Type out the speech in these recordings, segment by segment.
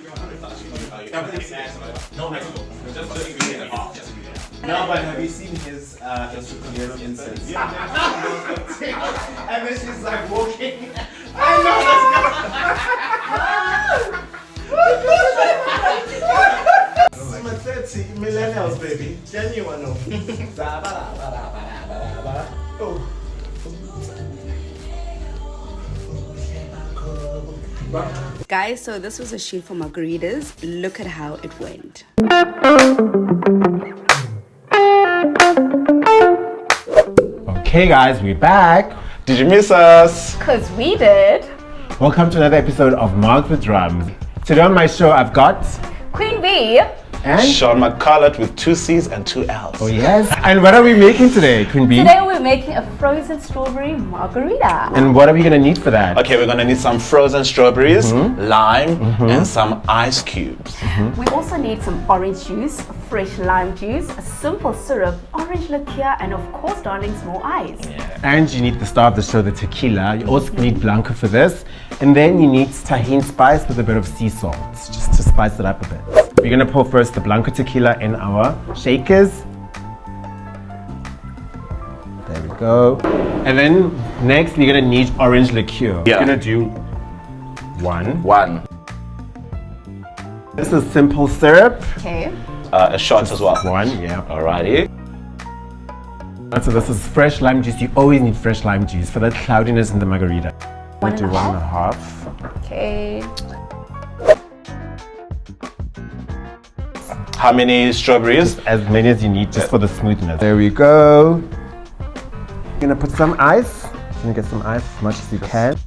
No, but have you seen his incense? Yeah. And then she's like walking. I know this guy. 30 millennials, baby. Genuine. Oh. Guys, so this was a shoot for Margaritas. Look at how it went. Okay guys, we're back. Did you miss us? Cause we did. Welcome to another episode of Margs with Drums. Today on my show I've got Queen Bee. and Sean McCullough with 2 C's and 2 L's. oh yes. And what are we making today, Queen Bee? Today we're making a frozen strawberry margarita. And what are we gonna need for that? Okay, we're gonna need some frozen strawberries, lime, and some ice cubes. We also need some orange juice, fresh lime juice, a simple syrup, orange liqueur, and of course, darlings, more ice. And you need the star of the show, the tequila. You also need blanco for this. And then you need tahini spice with a bit of sea salt, just to spice it up a bit. We're gonna pour first the blanco tequila in our shakers. There we go. And then next we're gonna need orange liqueur. Yeah. We're gonna do one. 1. This is simple syrup. Okay. A shot as well. 1, yeah. Alrighty. And so this is fresh lime juice. You always need fresh lime juice for that cloudiness in the margarita. One Do and a 1.5. Okay. How many strawberries? As many as you need just for the smoothness. There we go. You're gonna put some ice. You're gonna get some ice as much as you can.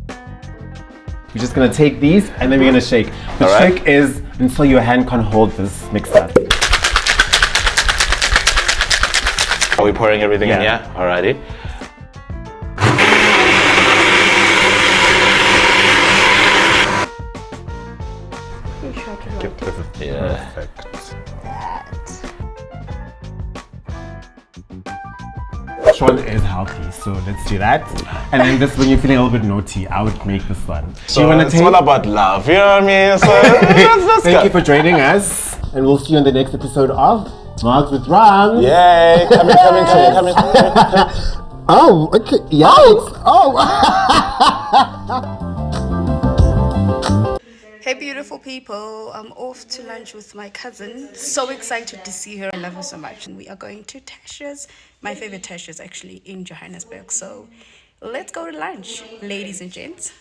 We're just gonna take these and then we're gonna shake. The Alright. trick is until your hand can hold this mixture. Are we pouring everything in? Yeah. Yeah. Alrighty. You try to rotate Yeah. Perfect. that. Sean is healthy, so let's do that. And then this, when you're feeling a little bit naughty, I would make this one. So do you wanna it's all about love, you know what I mean? So let's Thank go. you for joining us, and we'll see you on the next episode of Margs with Drums. Yay! Come in. Oh, okay. Yeah. Oh. Hey beautiful people, I'm off to lunch with my cousin. So excited to see her. I love her so much. And we are going to Tasha's, my favorite Tasha's actually in Johannesburg. So let's go to lunch, ladies and gents.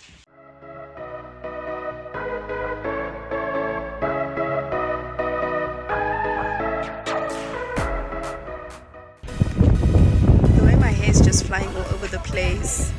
The way my hair is just flying all over the place.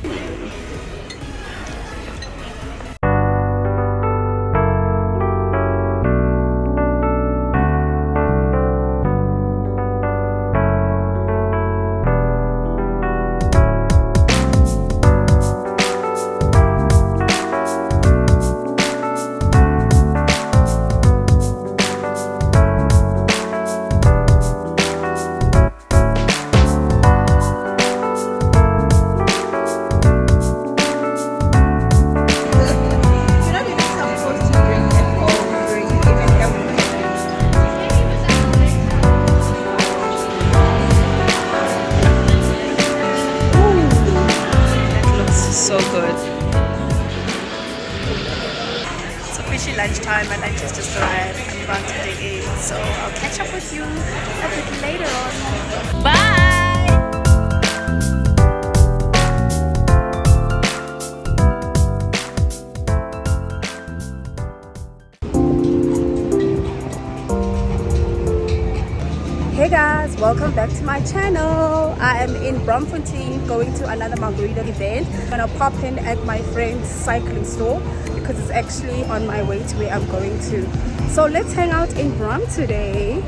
So good. It's officially lunchtime. My lunch has just arrived. I'm about to dig in. So I'll catch up with you a bit later on. Bye! Hey guys, welcome back to my channel. I am in Braamfontein going to another margarita event. I'm gonna pop in at my friend's cycling store because it's actually on my way to where I'm going to. So let's hang out in Braam today.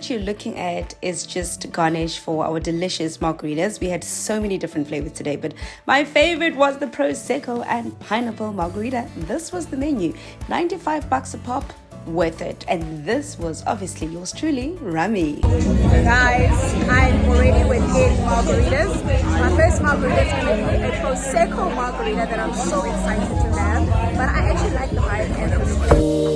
that you're looking at is just garnish for our delicious margaritas. We had so many different flavors today, but my favorite was the Prosecco and pineapple margarita. This was the menu, 95 bucks a pop, worth it. And this was obviously yours truly, Rami. Guys, I'm already within margaritas. My first margarita is going to be a Prosecco margarita that I'm so excited to have. But I actually like the vibe and the flavor.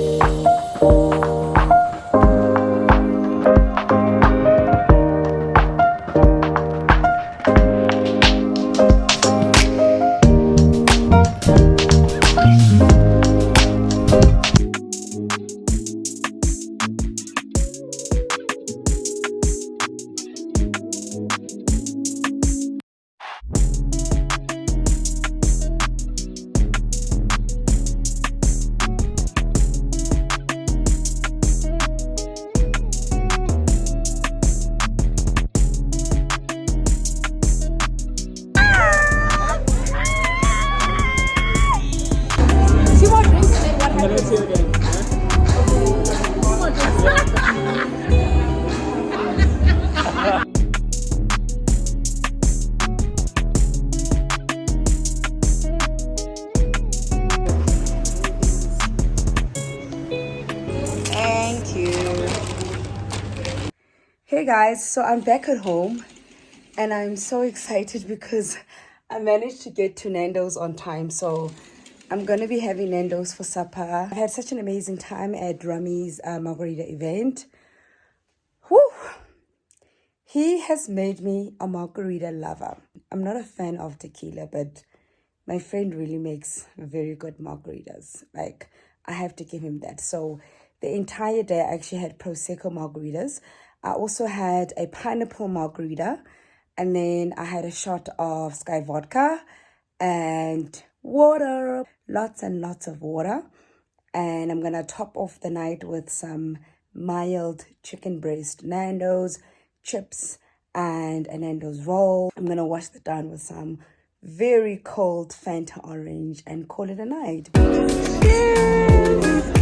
Hey guys, so I'm back at home and I'm so excited because I managed to get to Nando's on time. So I'm going to be having Nando's for supper. I had such an amazing time at Rami's margarita event. Whew! He has made me a margarita lover. I'm not a fan of tequila, but my friend really makes very good margaritas. Like, I have to give him that. So the entire day I actually had Prosecco margaritas. I also had a pineapple margarita, and then I had a shot of Sky vodka and water, lots and lots of water. And I'm gonna top off the night with some mild chicken breast Nando's, chips, and a Nando's roll. I'm gonna wash that down with some very cold Fanta orange and call it a night. Cheers!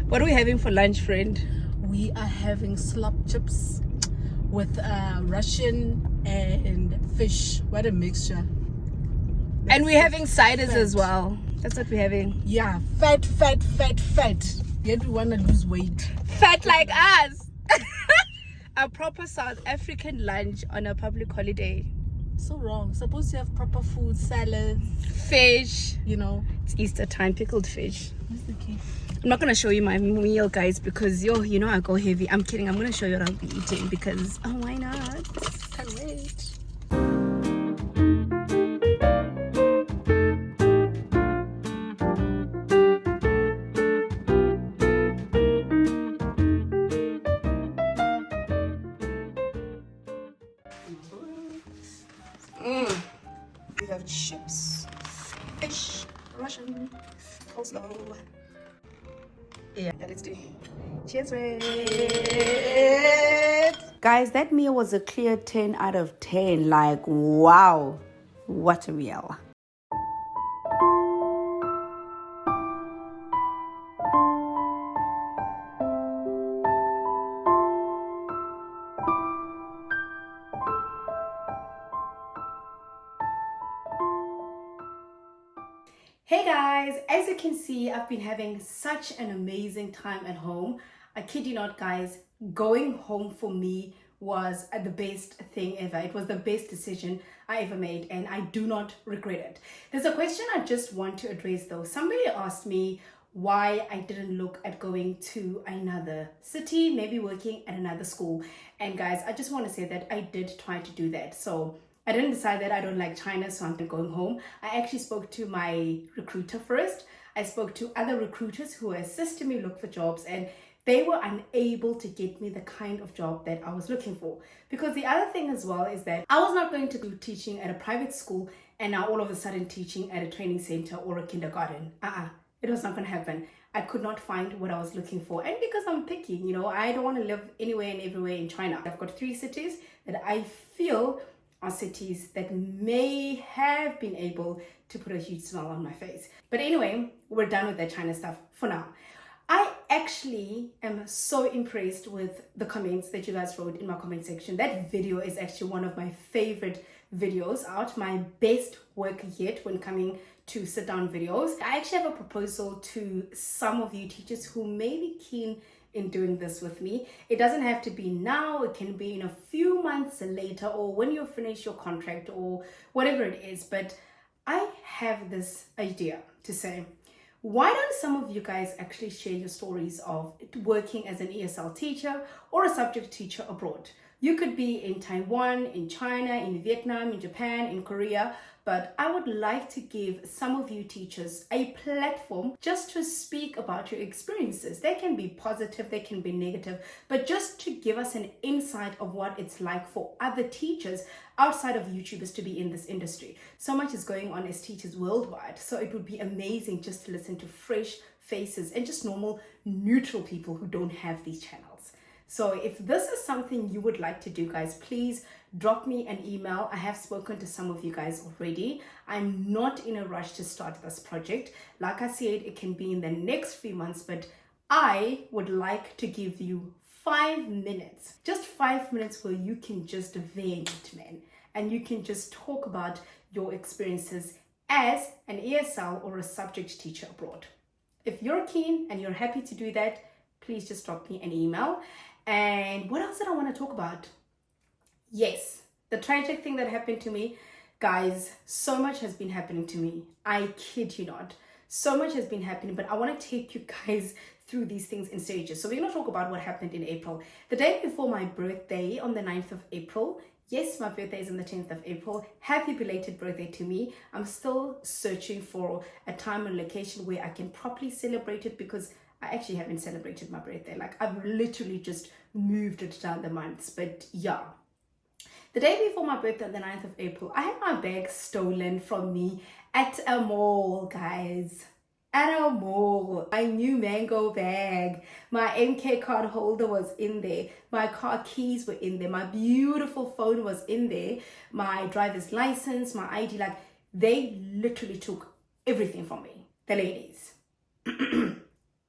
What are we having for lunch, friend? We are having slop chips with Russian and fish. What a mixture. And we're having ciders as well. That's what we're having. Yeah, fat. Yet we want to lose weight. Fat like us. A proper South African lunch on a public holiday. So wrong. Supposed to have proper food, salads, Fish. you know. It's Easter time, pickled fish. That's the key. I'm not gonna show you my meal, guys, because you know I go heavy. I'm kidding. I'm gonna show you what I'll be eating because why not? Can't wait. We have chips, fish, Russian, coleslaw. Yeah, let's do. Cheers, Red. Guys, that meal was a clear 10 out of 10. Like, wow, what a meal. Hey guys, as you can see, I've been having such an amazing time at home. I kid you not, guys, going home for me was the best thing ever. It was the best decision I ever made and I do not regret it. There's a question I just want to address though. Somebody asked me why I didn't look at going to another city, maybe working at another school. And guys, I just want to say that I did try to do that. So I didn't decide that I don't like China, so I'm going home. I actually spoke to my recruiter first. I spoke to other recruiters who assisted me look for jobs, and they were unable to get me the kind of job that I was looking for. Because the other thing as well is that I was not going to do teaching at a private school and now all of a sudden teaching at a training center or a kindergarten. it was not going to happen. I could not find what I was looking for. And because I'm picky, you know, I don't want to live anywhere and everywhere in China. I've got 3 cities that I feel are cities that may have been able to put a huge smile on my face. But anyway, we're done with that China stuff for now. I actually am so impressed with the comments that you guys wrote in my comment section. That video is actually one of my favorite videos out, my best work yet when coming to sit down videos. I actually have a proposal to some of you teachers who may be keen in doing this with me. It doesn't have to be now, it can be in a few months later or when you finish your contract or whatever it is. But I have this idea to say, why don't some of you guys actually share your stories of working as an ESL teacher or a subject teacher abroad? You could be in Taiwan, in China, in Vietnam, in Japan, in Korea, but I would like to give some of you teachers a platform just to speak about your experiences. They can be positive, they can be negative, but just to give us an insight of what it's like for other teachers outside of YouTubers to be in this industry. So much is going on as teachers worldwide, so it would be amazing just to listen to fresh faces and just normal, neutral people who don't have these channels. So if this is something you would like to do, guys, please drop me an email. I have spoken to some of you guys already. I'm not in a rush to start this project. Like I said, it can be in the next few months, but I would like to give you 5 minutes, just 5 minutes where you can just vent, man, and you can just talk about your experiences as an ESL or a subject teacher abroad. If you're keen and you're happy to do that, please just drop me an email. And what else did I want to talk about? Yes, the tragic thing that happened to me. Guys, so much has been happening to me. I kid you not. So much has been happening, but I want to take you guys through these things in stages. So we're going to talk about what happened in April. The day before my birthday, on the 9th of April, yes, my birthday is on the 10th of April. Happy belated birthday to me. I'm still searching for a time and location where I can properly celebrate it, because I actually haven't celebrated my birthday. Like, I've literally just moved it down the months. But yeah, the day before my birthday on the 9th of April, I had my bag stolen from me at a mall, guys. At a mall. My new Mango bag, my MK card holder was in there, my car keys were in there, my beautiful phone was in there, my driver's license, my ID. Like, they literally took everything from me, the ladies.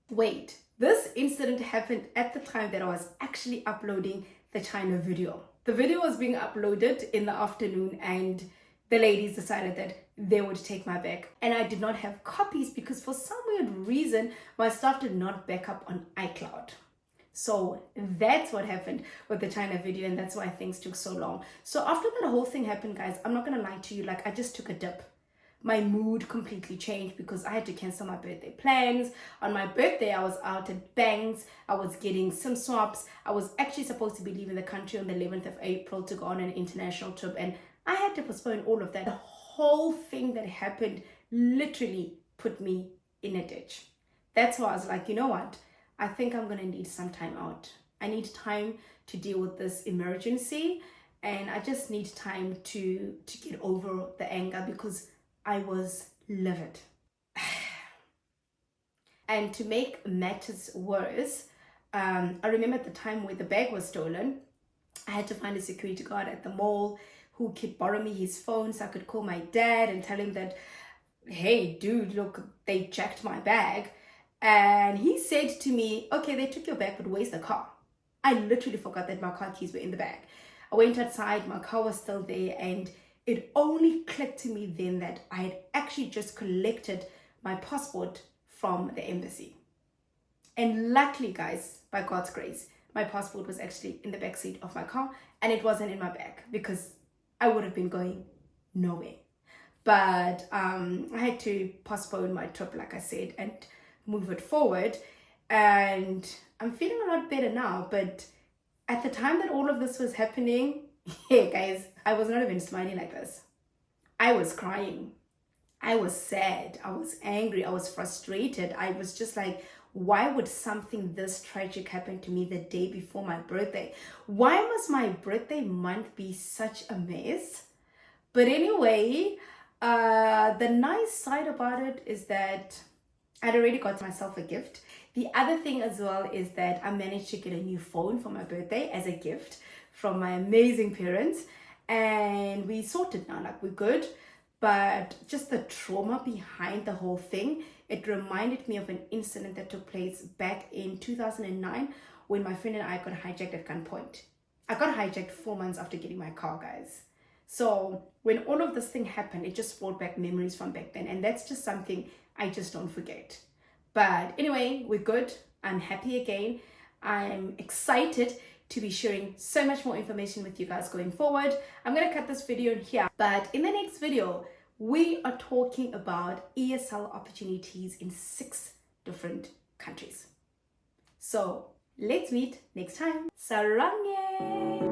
Wait, this incident happened at the time that I was actually uploading the China video. The video was being uploaded in the afternoon, and the ladies decided that they would take my bag. And I did not have copies because for some weird reason, my stuff did not back up on iCloud. So that's what happened with the China video, and that's why things took so long. So after that whole thing happened, guys, I'm not gonna lie to you, like, I just took a dip. My mood completely changed because I had to cancel my birthday plans. On my birthday, I was out at Bangs. I was getting some swaps. I was actually supposed to be leaving the country on the 11th of April to go on an international trip, and I had to postpone all of that. The whole thing that happened literally put me in a ditch. That's why I was like, you know what? I think I'm gonna need some time out. I need time to deal with this emergency, and I just need time to get over the anger, because I was livid. And to make matters worse, I remember at the time where the bag was stolen, I had to find a security guard at the mall who could borrow me his phone so I could call my dad and tell him that, hey, dude, look, they jacked my bag. And he said to me, okay, they took your bag, but where's the car? I literally forgot that my car keys were in the bag. I went outside, my car was still there, and it only clicked to me then that I had actually just collected my passport from the embassy. And luckily, guys, by God's grace, my passport was actually in the back seat of my car, and it wasn't in my bag, because I would have been going nowhere. But I had to postpone my trip, like I said, and move it forward. And I'm feeling a lot better now. But at the time that all of this was happening, yeah, guys, I was not even smiling like this. I was crying. I was sad. I was angry. I was frustrated. I was just like, why would something this tragic happen to me the day before my birthday? Why must my birthday month be such a mess? But anyway, the nice side about it is that I'd already got myself a gift. The other thing as well is that I managed to get a new phone for my birthday as a gift from my amazing parents, and we sorted now, like we're good. But just the trauma behind the whole thing, it reminded me of an incident that took place back in 2009 when my friend and I got hijacked at gunpoint. I got hijacked 4 months after getting my car, guys. So when all of this thing happened, it just brought back memories from back then, and that's just something I just don't forget. But anyway, we're good. I'm happy again. I'm excited to be sharing so much more information with you guys going forward. I'm going to cut this video here, but in the next video, we are talking about ESL opportunities in 6 different countries. So let's meet next time. Sarangye!